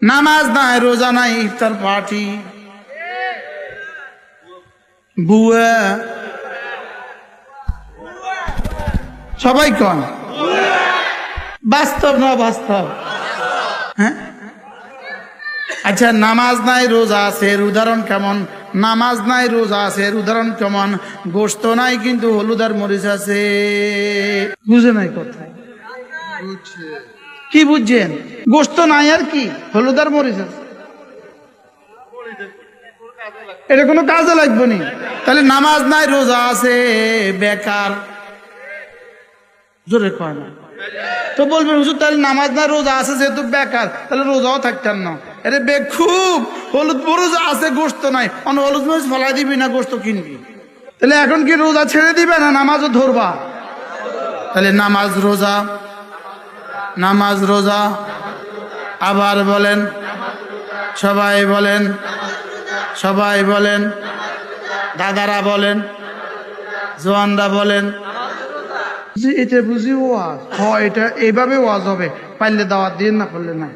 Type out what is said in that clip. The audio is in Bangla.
নামাজ নাই, রোজা নাই, ইফতার পার্টি, বুয়া, সবাই কন বাস্তব না বাস্তব? হ্যাঁ, আচ্ছা, নামাজ নাই রোজা আছে এর উদাহরণ কেমন? নামাজ নাই রোজা আছে এর উদাহরণ কেমন? গোশত নাই কিন্তু হলুদ আর মরিচ আছে। বুঝে নাই কথা? কি বুঝছেন? গোশত নাই আর কি, হলুদ আর মরিচ আছে, এটা কোনো কাজে লাগবে নি। তাহলে নামাজ নাই রোজা আছে বেকার, জোরে কয় না তো বলবেন হুজুর তাহলে নামাজ নাই রোজা আছে যেহেতু বেকার, তাহলে রোজাও থাকতেন না। আরে খুব হলুদ মরিচ আছে, গোশত নাই, হলুদ মরিচ ফলাই দিবি না গোশত কিনবি? তাহলে এখন কি রোজা ছেড়ে দিবে না নামাজও ধরবা? তাহলে নামাজ রোজা, নামাজ রোজা, আবার বলেন, সবাই বলেন, সবাই বলেন, দাদারা বলেন, জওয়ানরা বলেন। এটা বুঝি ওয়াজ, এটা এইভাবে ওয়াজ হবে, পারলে দাওয়াত দিয়ে, না পারলে না।